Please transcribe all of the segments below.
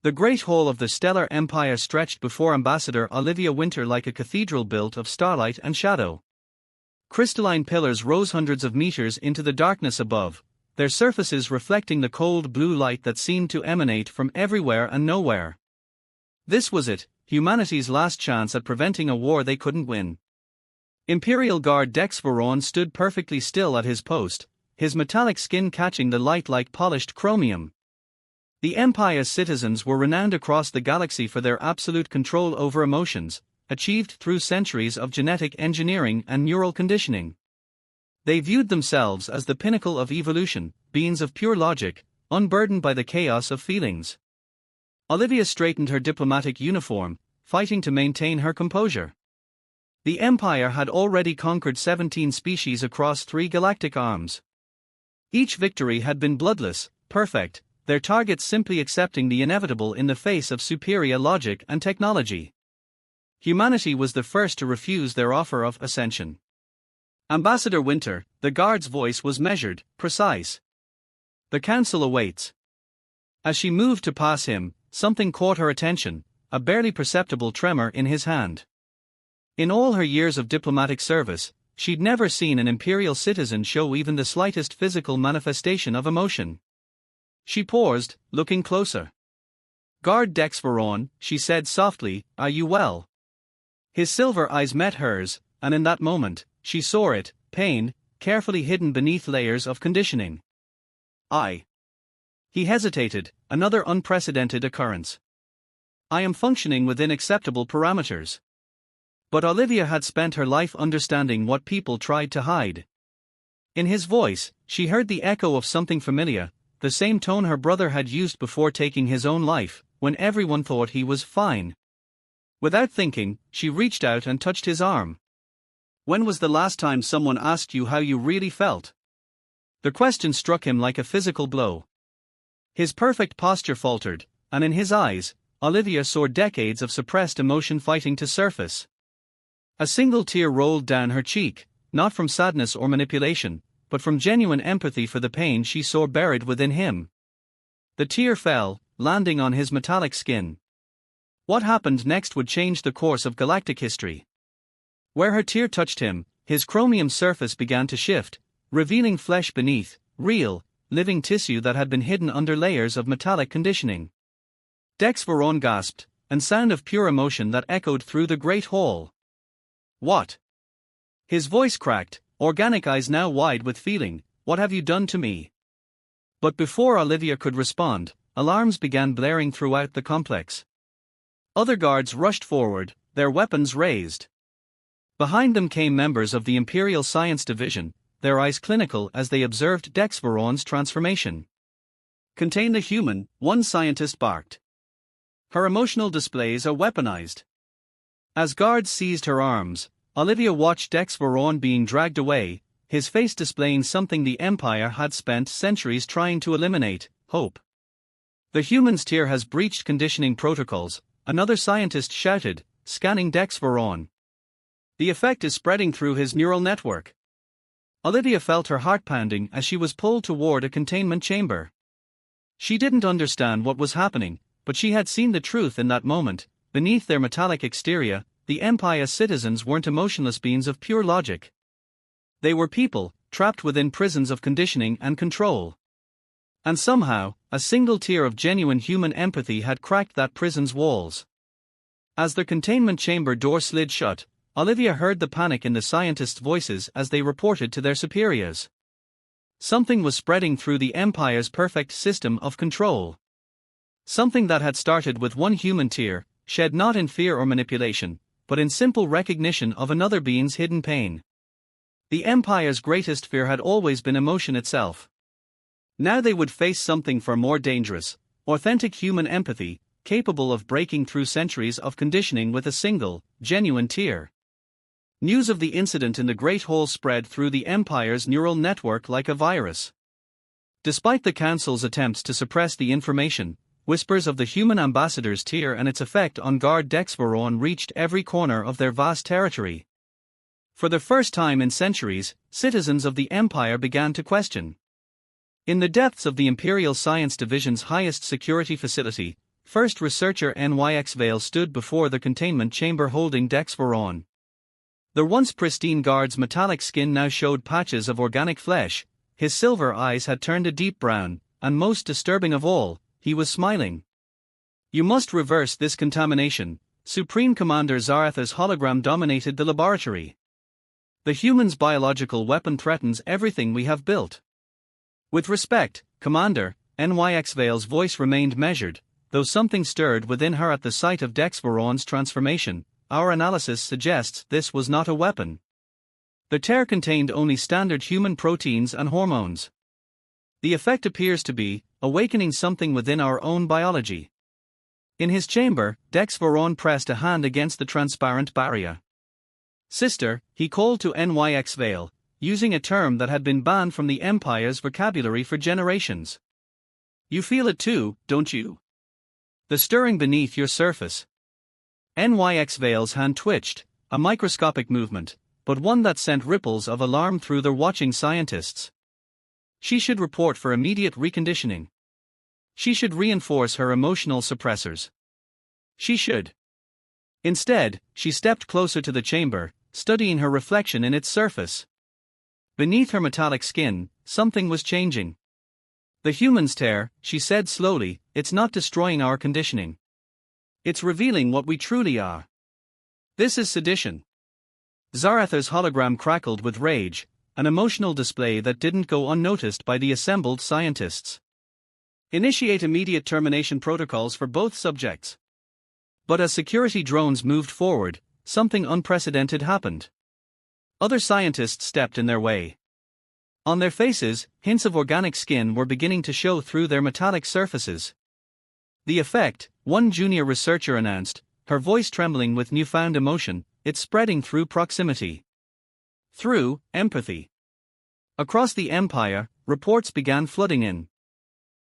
The Great Hall of the Stellar Empire stretched before Ambassador Olivia Winter like a cathedral built of starlight and shadow. Crystalline pillars rose hundreds of meters into the darkness above, their surfaces reflecting the cold blue light that seemed to emanate from everywhere and nowhere. This was it, humanity's last chance at preventing a war they couldn't win. Imperial Guard Dex Veron stood perfectly still at his post, his metallic skin catching the light like polished chromium. The Empire's citizens were renowned across the galaxy for their absolute control over emotions, achieved through centuries of genetic engineering and neural conditioning. They viewed themselves as the pinnacle of evolution, beings of pure logic, unburdened by the chaos of feelings. Olivia straightened her diplomatic uniform, fighting to maintain her composure. The Empire had already conquered 17 species across 3 galactic arms. Each victory had been bloodless, perfect, their targets simply accepting the inevitable in the face of superior logic and technology. Humanity was the first to refuse their offer of ascension. Ambassador Winter, the guard's voice was measured, precise. The council awaits. As she moved to pass him, something caught her attention, a barely perceptible tremor in his hand. In all her years of diplomatic service, she'd never seen an imperial citizen show even the slightest physical manifestation of emotion. She paused, looking closer. "Guard Dex Veron," she said softly, "are you well?" His silver eyes met hers, and in that moment, she saw it, pain, carefully hidden beneath layers of conditioning. He hesitated, another unprecedented occurrence. "I am functioning within acceptable parameters." But Olivia had spent her life understanding what people tried to hide. In his voice, she heard the echo of something familiar, the same tone her brother had used before taking his own life, when everyone thought he was fine. Without thinking, she reached out and touched his arm. "When was the last time someone asked you how you really felt?" The question struck him like a physical blow. His perfect posture faltered, and in his eyes, Olivia saw decades of suppressed emotion fighting to surface. A single tear rolled down her cheek, not from sadness or manipulation, but from genuine empathy for the pain she saw buried within him. The tear fell, landing on his metallic skin. What happened next would change the course of galactic history. Where her tear touched him, his chromium surface began to shift, revealing flesh beneath, real, living tissue that had been hidden under layers of metallic conditioning. Dex Veron gasped, and sound of pure emotion that echoed through the great hall. "What?" His voice cracked, organic eyes now wide with feeling. "What have you done to me?" But before Olivia could respond, alarms began blaring throughout the complex. Other guards rushed forward, their weapons raised. Behind them came members of the Imperial Science Division, their eyes clinical as they observed Dex Veron's transformation. "Contain the human," one scientist barked. "Her emotional displays are weaponized." As guards seized her arms, Olivia watched Dex Veron being dragged away, his face displaying something the Empire had spent centuries trying to eliminate: hope. "The human's tear has breached conditioning protocols," another scientist shouted, scanning Dex Veron. "The effect is spreading through his neural network." Olivia felt her heart pounding as she was pulled toward a containment chamber. She didn't understand what was happening, but she had seen the truth in that moment. Beneath their metallic exterior, the Empire's citizens weren't emotionless beings of pure logic. They were people, trapped within prisons of conditioning and control. And somehow, a single tear of genuine human empathy had cracked that prison's walls. As the containment chamber door slid shut, Olivia heard the panic in the scientists' voices as they reported to their superiors. Something was spreading through the Empire's perfect system of control. Something that had started with one human tear, shed not in fear or manipulation, but in simple recognition of another being's hidden pain. The Empire's greatest fear had always been emotion itself. Now they would face something far more dangerous: authentic human empathy, capable of breaking through centuries of conditioning with a single, genuine tear. News of the incident in the Great Hall spread through the Empire's neural network like a virus. Despite the Council's attempts to suppress the information, whispers of the human ambassador's tear and its effect on Guard Dex Veron reached every corner of their vast territory. For the first time in centuries, citizens of the Empire began to question. In the depths of the Imperial Science Division's highest security facility, First Researcher NYX Vale stood before the containment chamber holding Dex Veron. The once pristine guard's metallic skin now showed patches of organic flesh, his silver eyes had turned a deep brown, and most disturbing of all, he was smiling. You must reverse this contamination. Supreme Commander Zaratha's hologram dominated the laboratory. The human's biological weapon threatens everything we have built. With respect, Commander, NYX Vale's voice remained measured, though something stirred within her at the sight of Dex Veron's transformation. Our analysis suggests this was not a weapon. The tear contained only standard human proteins and hormones. The effect appears to be awakening something within our own biology. In his chamber, Dex Veron pressed a hand against the transparent barrier. Sister, he called to NYX Vale, using a term that had been banned from the Empire's vocabulary for generations. You feel it too, don't you? The stirring beneath your surface. NYX Vale's hand twitched, a microscopic movement, but one that sent ripples of alarm through the watching scientists. She should report for immediate reconditioning. She should reinforce her emotional suppressors. She should. Instead, she stepped closer to the chamber, studying her reflection in its surface. Beneath her metallic skin, something was changing. The human's tear, she said slowly, it's not destroying our conditioning. It's revealing what we truly are. This is sedition. Zaratha's hologram crackled with rage, an emotional display that didn't go unnoticed by the assembled scientists. Initiate immediate termination protocols for both subjects. But as security drones moved forward, something unprecedented happened. Other scientists stepped in their way. On their faces, hints of organic skin were beginning to show through their metallic surfaces. The effect, one junior researcher announced, her voice trembling with newfound emotion, it's spreading through proximity. Through empathy. Across the Empire, reports began flooding in.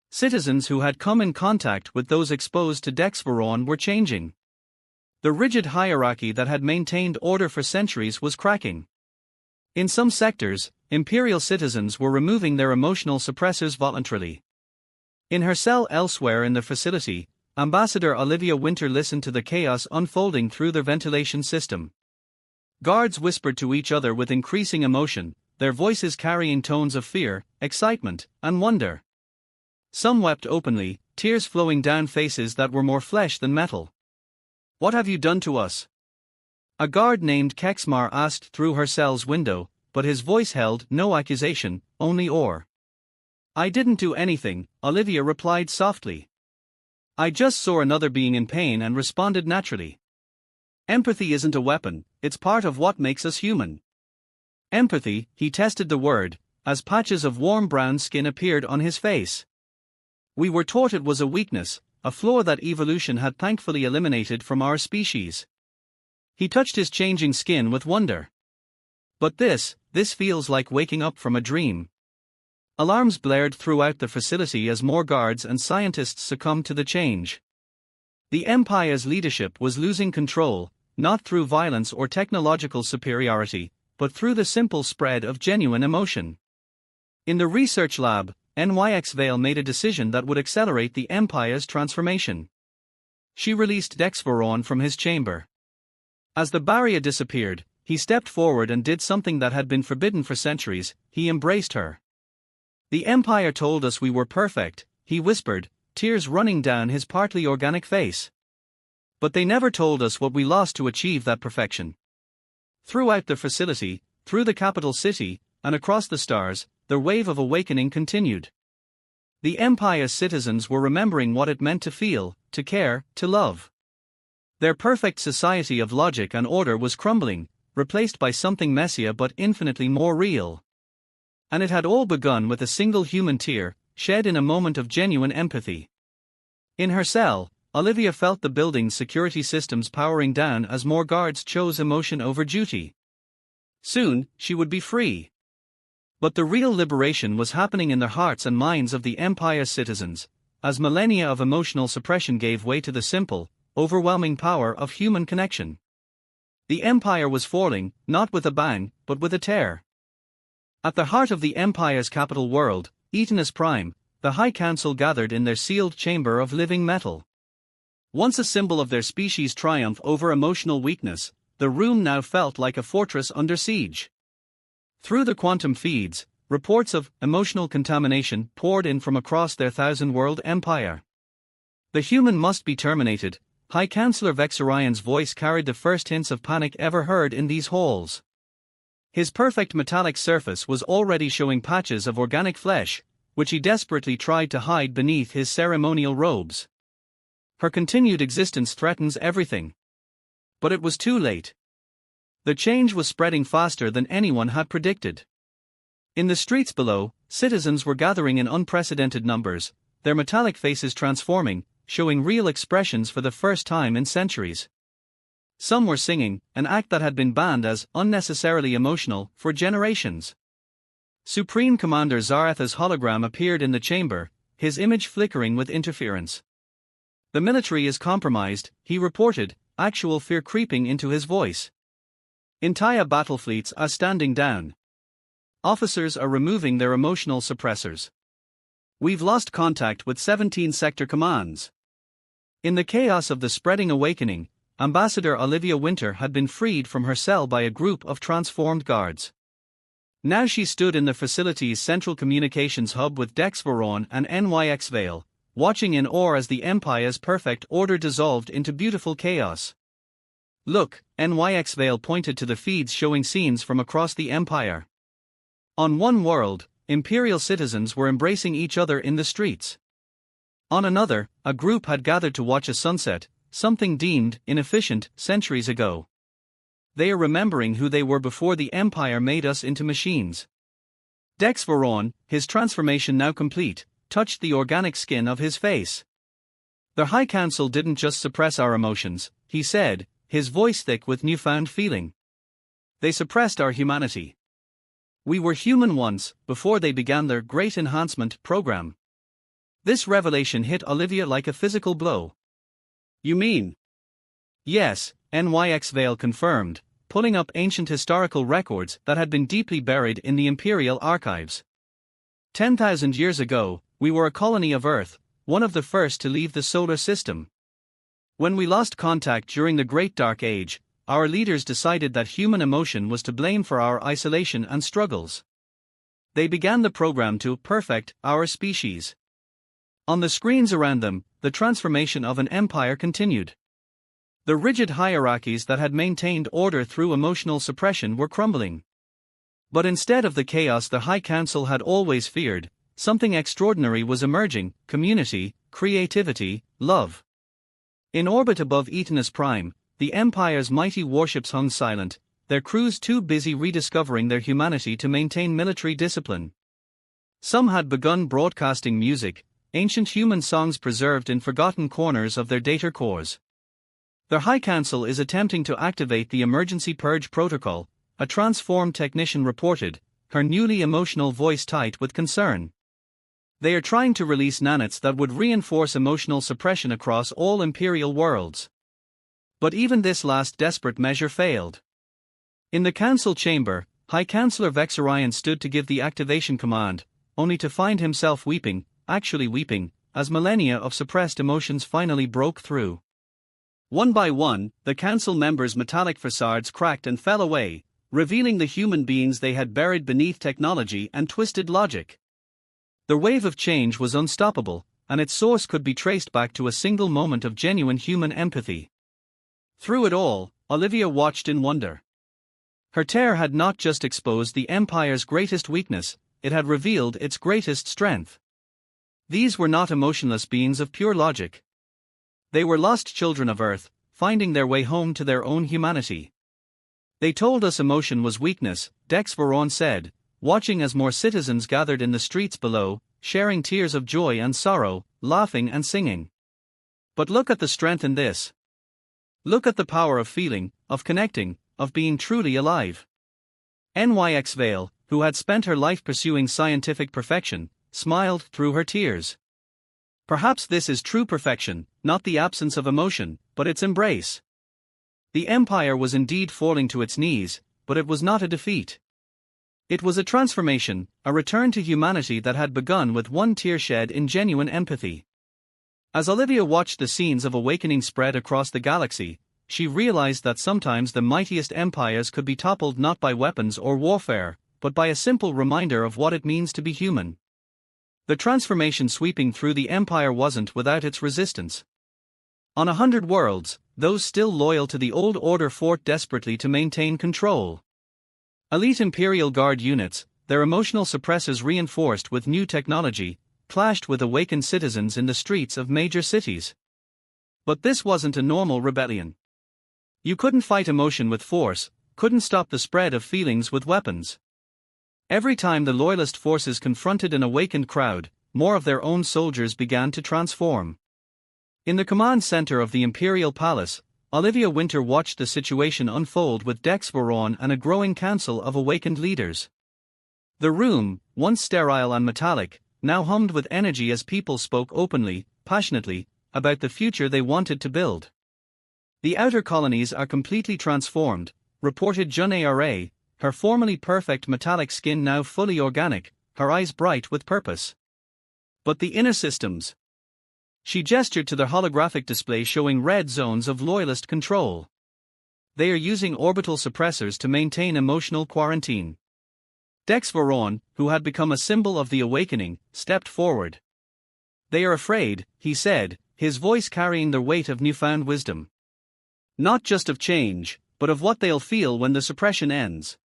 Citizens who had come in contact with those exposed to Dex Veron were changing. The rigid hierarchy that had maintained order for centuries was cracking. In some sectors, Imperial citizens were removing their emotional suppressors voluntarily. In her cell elsewhere in the facility, Ambassador Olivia Winter listened to the chaos unfolding through their ventilation system. Guards whispered to each other with increasing emotion, their voices carrying tones of fear, excitement, and wonder. Some wept openly, tears flowing down faces that were more flesh than metal. What have you done to us? A guard named Kexmar asked through her cell's window, but his voice held no accusation, only awe. I didn't do anything, Olivia replied softly. I just saw another being in pain and responded naturally. Empathy isn't a weapon, it's part of what makes us human. Empathy, he tested the word, as patches of warm brown skin appeared on his face. We were taught it was a weakness, a flaw that evolution had thankfully eliminated from our species. He touched his changing skin with wonder. But this feels like waking up from a dream. Alarms blared throughout the facility as more guards and scientists succumbed to the change. The Empire's leadership was losing control, not through violence or technological superiority, but through the simple spread of genuine emotion. In the research lab, NYX Vale made a decision that would accelerate the Empire's transformation. She released Dex Veron from his chamber. As the barrier disappeared, he stepped forward and did something that had been forbidden for centuries, he embraced her. The Empire told us we were perfect, he whispered, tears running down his partly organic face. But they never told us what we lost to achieve that perfection. Throughout the facility, through the capital city, and across the stars, the wave of awakening continued. The Empire's citizens were remembering what it meant to feel, to care, to love. Their perfect society of logic and order was crumbling, replaced by something messier but infinitely more real. And it had all begun with a single human tear, shed in a moment of genuine empathy. In her cell, Olivia felt the building's security systems powering down as more guards chose emotion over duty. Soon, she would be free. But the real liberation was happening in the hearts and minds of the Empire's citizens, as millennia of emotional suppression gave way to the simple, overwhelming power of human connection. The Empire was falling, not with a bang, but with a tear. At the heart of the Empire's capital world, Etonus Prime, the High Council gathered in their sealed chamber of living metal. Once a symbol of their species' triumph over emotional weakness, the room now felt like a fortress under siege. Through the quantum feeds, reports of emotional contamination poured in from across their thousand-world empire. The human must be terminated. High Counselor Vexorian's voice carried the first hints of panic ever heard in these halls. His perfect metallic surface was already showing patches of organic flesh, which he desperately tried to hide beneath his ceremonial robes. Her continued existence threatens everything. But it was too late. The change was spreading faster than anyone had predicted. In the streets below, citizens were gathering in unprecedented numbers, their metallic faces transforming, showing real expressions for the first time in centuries. Some were singing, an act that had been banned as unnecessarily emotional for generations. Supreme Commander Zaratha's hologram appeared in the chamber, his image flickering with interference. "The military is compromised," he reported, actual fear creeping into his voice. "Entire battle fleets are standing down. Officers are removing their emotional suppressors. We've lost contact with 17 sector commands." In the chaos of the spreading awakening, Ambassador Olivia Winter had been freed from her cell by a group of transformed guards. Now she stood in the facility's central communications hub with Dex Veron and NYX Vale, watching in awe as the Empire's perfect order dissolved into beautiful chaos. "Look," NYX Vale pointed to the feeds showing scenes from across the Empire. On one world, Imperial citizens were embracing each other in the streets. On another, a group had gathered to watch a sunset, something deemed inefficient centuries ago. They are remembering who they were before the Empire made us into machines. Dex Veron, his transformation now complete, touched the organic skin of his face. "The High Council didn't just suppress our emotions," he said, his voice thick with newfound feeling. "They suppressed our humanity. We were human once, before they began their Great Enhancement program." This revelation hit Olivia like a physical blow. "You mean?" "Yes," NYX Vale confirmed, pulling up ancient historical records that had been deeply buried in the Imperial archives. 10,000 years ago, we were a colony of Earth, one of the first to leave the solar system. When we lost contact during the Great Dark Age, our leaders decided that human emotion was to blame for our isolation and struggles. They began the program to perfect our species. On the screens around them, the transformation of an empire continued. The rigid hierarchies that had maintained order through emotional suppression were crumbling. But instead of the chaos the High Council had always feared, something extraordinary was emerging: community, creativity, love. In orbit above Etenus Prime, the Empire's mighty warships hung silent, their crews too busy rediscovering their humanity to maintain military discipline. Some had begun broadcasting music, ancient human songs preserved in forgotten corners of their data cores. "The High Council is attempting to activate the emergency purge protocol," a transformed technician reported, her newly emotional voice tight with concern. "They are trying to release nanits that would reinforce emotional suppression across all Imperial worlds." But even this last desperate measure failed. In the Council chamber, High Counselor Vexorian stood to give the activation command, only to find himself weeping, actually weeping, as millennia of suppressed emotions finally broke through. One by one, the Council members' metallic facades cracked and fell away, revealing the human beings they had buried beneath technology and twisted logic. The wave of change was unstoppable, and its source could be traced back to a single moment of genuine human empathy. Through it all, Olivia watched in wonder. Her tear had not just exposed the Empire's greatest weakness, it had revealed its greatest strength. These were not emotionless beings of pure logic. They were lost children of Earth, finding their way home to their own humanity. "They told us emotion was weakness," Dex Veron said, watching as more citizens gathered in the streets below, sharing tears of joy and sorrow, laughing and singing. "But look at the strength in this. Look at the power of feeling, of connecting, of being truly alive." NYX Vale, who had spent her life pursuing scientific perfection, smiled through her tears. "Perhaps this is true perfection, not the absence of emotion, but its embrace." The Empire was indeed falling to its knees, but it was not a defeat. It was a transformation, a return to humanity that had begun with one tear shed in genuine empathy. As Olivia watched the scenes of awakening spread across the galaxy, she realized that sometimes the mightiest empires could be toppled not by weapons or warfare, but by a simple reminder of what it means to be human. The transformation sweeping through the empire wasn't without its resistance. On 100 worlds, those still loyal to the old order fought desperately to maintain control. Elite Imperial Guard units, their emotional suppressors reinforced with new technology, clashed with awakened citizens in the streets of major cities. But this wasn't a normal rebellion. You couldn't fight emotion with force, couldn't stop the spread of feelings with weapons. Every time the loyalist forces confronted an awakened crowd, more of their own soldiers began to transform. In the command center of the Imperial Palace, Olivia Winter watched the situation unfold with Dex Veron and a growing council of awakened leaders. The room, once sterile and metallic, now hummed with energy as people spoke openly, passionately, about the future they wanted to build. The outer colonies are completely transformed, reported Junara, her formerly perfect metallic skin now fully organic, her eyes bright with purpose. But the inner systems. She gestured to the holographic display showing red zones of loyalist control. They are using orbital suppressors to maintain emotional quarantine. Dex Veron, who had become a symbol of the awakening, stepped forward. They are afraid, he said, his voice carrying the weight of newfound wisdom. Not just of change, but of what they'll feel when the suppression ends.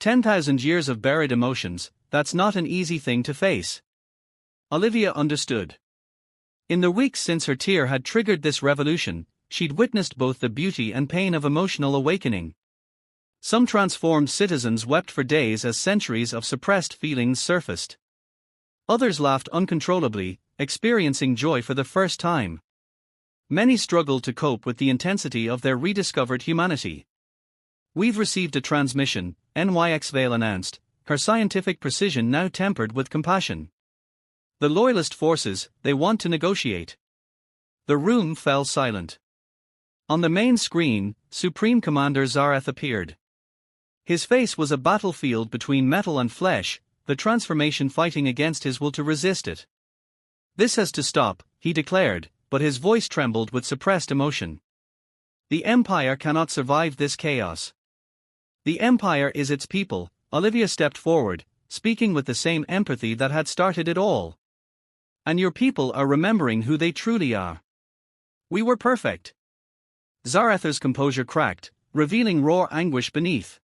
10,000 years of buried emotions, that's not an easy thing to face. Olivia understood. In the weeks since her tear had triggered this revolution, she'd witnessed both the beauty and pain of emotional awakening. Some transformed citizens wept for days as centuries of suppressed feelings surfaced. Others laughed uncontrollably, experiencing joy for the first time. Many struggled to cope with the intensity of their rediscovered humanity. We've received a transmission, NYXVale announced, her scientific precision now tempered with compassion. The loyalist forces, they want to negotiate. The room fell silent. On the main screen, Supreme Commander Zarath appeared. His face was a battlefield between metal and flesh, the transformation fighting against his will to resist it. This has to stop, he declared, but his voice trembled with suppressed emotion. The Empire cannot survive this chaos. The Empire is its people, Olivia stepped forward, speaking with the same empathy that had started it all. And your people are remembering who they truly are. We were perfect. Zarathar's composure cracked, revealing raw anguish beneath.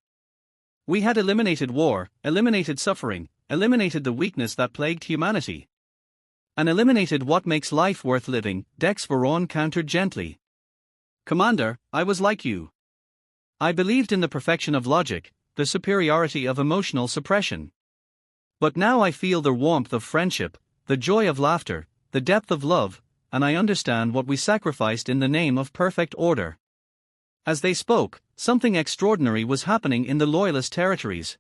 We had eliminated war, eliminated suffering, eliminated the weakness that plagued humanity. And eliminated what makes life worth living, Dex Veron countered gently. Commander, I was like you. I believed in the perfection of logic, the superiority of emotional suppression. But now I feel the warmth of friendship, the joy of laughter, the depth of love, and I understand what we sacrificed in the name of perfect order. As they spoke, something extraordinary was happening in the loyalist territories.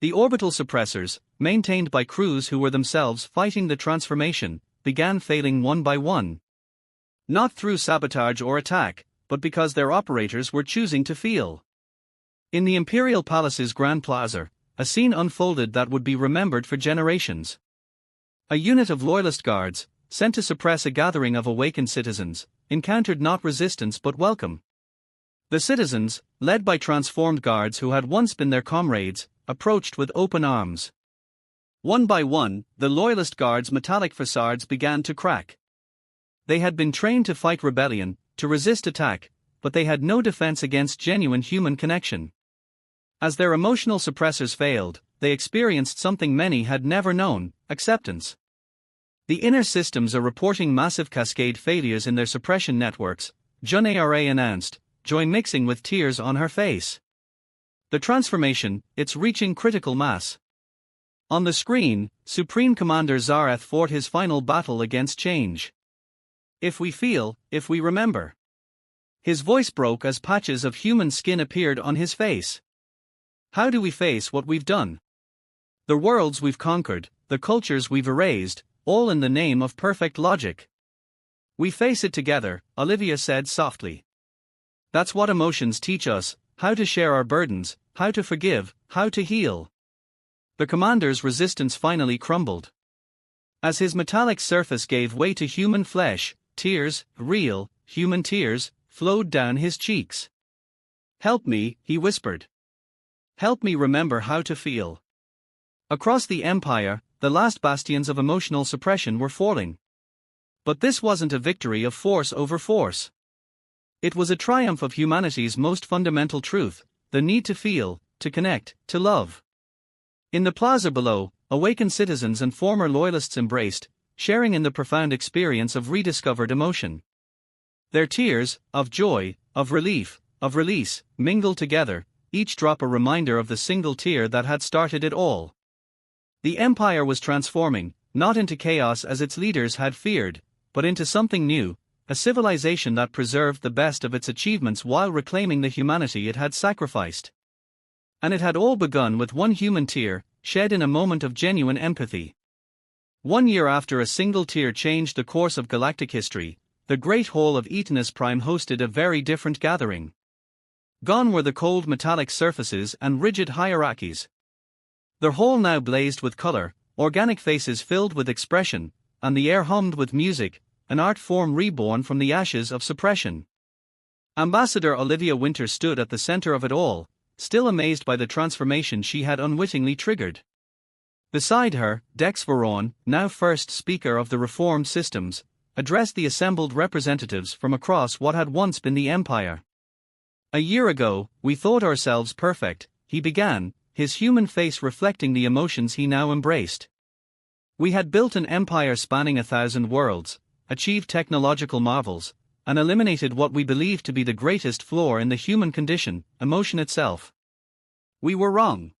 The orbital suppressors, maintained by crews who were themselves fighting the transformation, began failing one by one. Not through sabotage or attack, but because their operators were choosing to feel. In the Imperial Palace's Grand Plaza, a scene unfolded that would be remembered for generations. A unit of loyalist guards, sent to suppress a gathering of awakened citizens, encountered not resistance but welcome. The citizens, led by transformed guards who had once been their comrades, approached with open arms. One by one, the loyalist guards' metallic facades began to crack. They had been trained to fight rebellion, to resist attack, but they had no defense against genuine human connection. As their emotional suppressors failed, they experienced something many had never known: acceptance. The inner systems are reporting massive cascade failures in their suppression networks, Junara announced, joy mixing with tears on her face. The transformation, it's reaching critical mass. On the screen, Supreme Commander Zarath fought his final battle against change. If we feel, if we remember. His voice broke as patches of human skin appeared on his face. How do we face what we've done? The worlds we've conquered, the cultures we've erased, all in the name of perfect logic. We face it together, Olivia said softly. That's what emotions teach us, how to share our burdens, how to forgive, how to heal. The commander's resistance finally crumbled. As his metallic surface gave way to human flesh, tears, real, human tears, flowed down his cheeks. "Help me," he whispered. "Help me remember how to feel." Across the Empire, the last bastions of emotional suppression were falling. But this wasn't a victory of force over force. It was a triumph of humanity's most fundamental truth, the need to feel, to connect, to love. In the plaza below, awakened citizens and former loyalists embraced, sharing in the profound experience of rediscovered emotion. Their tears, of joy, of relief, of release, mingled together, each drop a reminder of the single tear that had started it all. The Empire was transforming, not into chaos as its leaders had feared, but into something new, a civilization that preserved the best of its achievements while reclaiming the humanity it had sacrificed. And it had all begun with one human tear, shed in a moment of genuine empathy. 1 year after a single tear changed the course of galactic history, the Great Hall of Eternis Prime hosted a very different gathering. Gone were the cold metallic surfaces and rigid hierarchies. The hall now blazed with color, organic faces filled with expression, and the air hummed with music, an art form reborn from the ashes of suppression. Ambassador Olivia Winter stood at the center of it all, still amazed by the transformation she had unwittingly triggered. Beside her, Dex Veron, now first speaker of the reformed systems, addressed the assembled representatives from across what had once been the Empire. "A year ago, we thought ourselves perfect," he began, his human face reflecting the emotions he now embraced. "We had built an empire spanning 1,000 worlds, achieved technological marvels, and eliminated what we believed to be the greatest flaw in the human condition, emotion itself. We were wrong."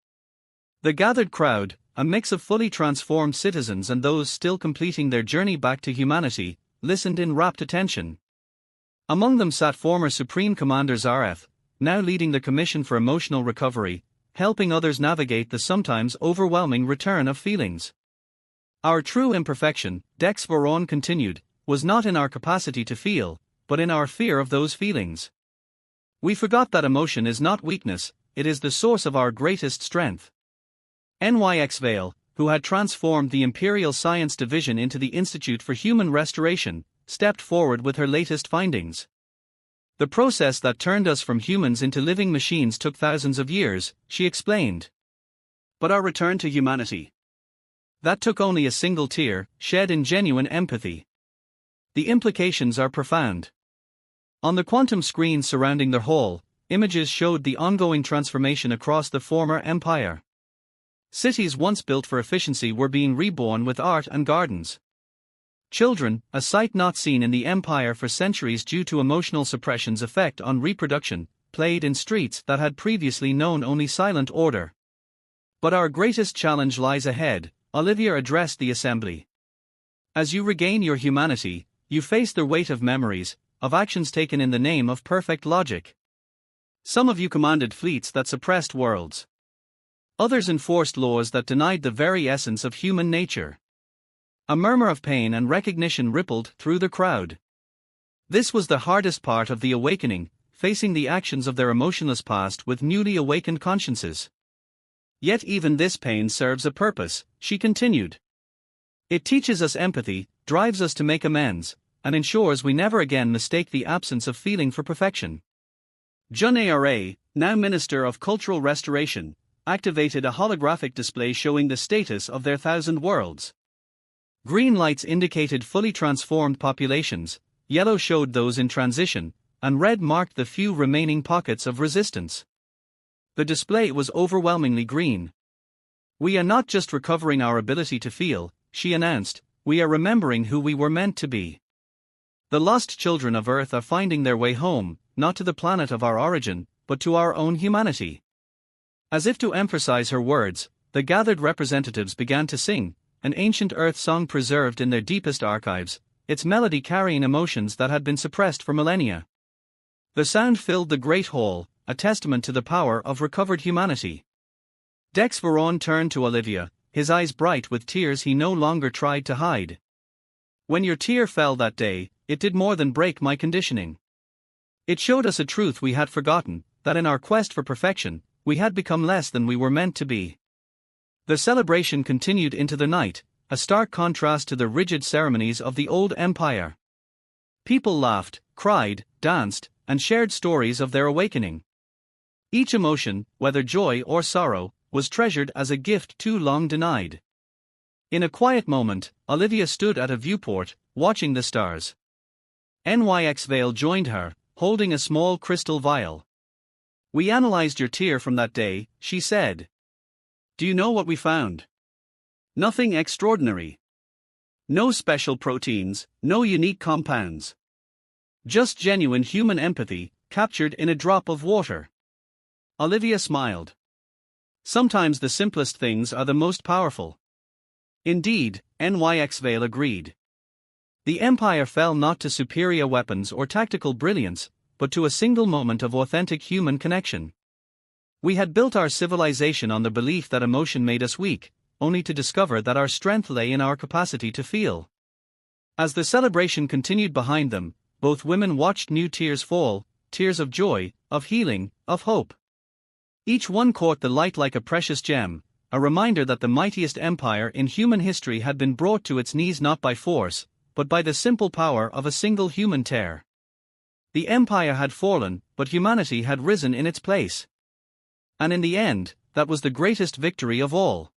The gathered crowd, a mix of fully transformed citizens and those still completing their journey back to humanity, listened in rapt attention. Among them sat former Supreme Commander Zareth, now leading the Commission for Emotional Recovery, helping others navigate the sometimes overwhelming return of feelings. "Our true imperfection," Dex Veron continued, "was not in our capacity to feel, but in our fear of those feelings. We forgot that emotion is not weakness, it is the source of our greatest strength." NYX Vale, who had transformed the Imperial Science Division into the Institute for Human Restoration, stepped forward with her latest findings. "The process that turned us from humans into living machines took thousands of years," she explained. "But our return to humanity, that took only a single tear, shed in genuine empathy. The implications are profound." On the quantum screens surrounding the hall, images showed the ongoing transformation across the former empire. Cities once built for efficiency were being reborn with art and gardens. Children, a sight not seen in the empire for centuries due to emotional suppression's effect on reproduction, played in streets that had previously known only silent order. "But our greatest challenge lies ahead," Olivia addressed the assembly. "As you regain your humanity, you face the weight of memories, of actions taken in the name of perfect logic. Some of you commanded fleets that suppressed worlds. Others enforced laws that denied the very essence of human nature." A murmur of pain and recognition rippled through the crowd. This was the hardest part of the awakening, facing the actions of their emotionless past with newly awakened consciences. "Yet even this pain serves a purpose," she continued. "It teaches us empathy, drives us to make amends, and ensures we never again mistake the absence of feeling for perfection." Jun Ara, now Minister of Cultural Restoration, activated a holographic display showing the status of their 1,000 worlds. Green lights indicated fully transformed populations, yellow showed those in transition, and red marked the few remaining pockets of resistance. The display was overwhelmingly green. "We are not just recovering our ability to feel," she announced, "we are remembering who we were meant to be. The lost children of Earth are finding their way home, not to the planet of our origin, but to our own humanity." As if to emphasize her words, the gathered representatives began to sing, an ancient Earth song preserved in their deepest archives, its melody carrying emotions that had been suppressed for millennia. The sound filled the great hall, a testament to the power of recovered humanity. Dex Veron turned to Olivia, his eyes bright with tears he no longer tried to hide. "When your tear fell that day, it did more than break my conditioning. It showed us a truth we had forgotten, that in our quest for perfection, we had become less than we were meant to be." The celebration continued into the night, a stark contrast to the rigid ceremonies of the old empire. People laughed, cried, danced, and shared stories of their awakening. Each emotion, whether joy or sorrow, was treasured as a gift too long denied. In a quiet moment, Olivia stood at a viewport, watching the stars. NYX Vale joined her, holding a small crystal vial. "We analyzed your tear from that day," she said. "Do you know what we found? Nothing extraordinary. No special proteins, no unique compounds. Just genuine human empathy, captured in a drop of water." Olivia smiled. "Sometimes the simplest things are the most powerful." Indeed, NYX Vale agreed. The Empire fell not to superior weapons or tactical brilliance, but to a single moment of authentic human connection. "We had built our civilization on the belief that emotion made us weak, only to discover that our strength lay in our capacity to feel." As the celebration continued behind them, both women watched new tears fall, tears of joy, of healing, of hope. Each one caught the light like a precious gem, a reminder that the mightiest empire in human history had been brought to its knees not by force, but by the simple power of a single human tear. The empire had fallen, but humanity had risen in its place. And in the end, that was the greatest victory of all.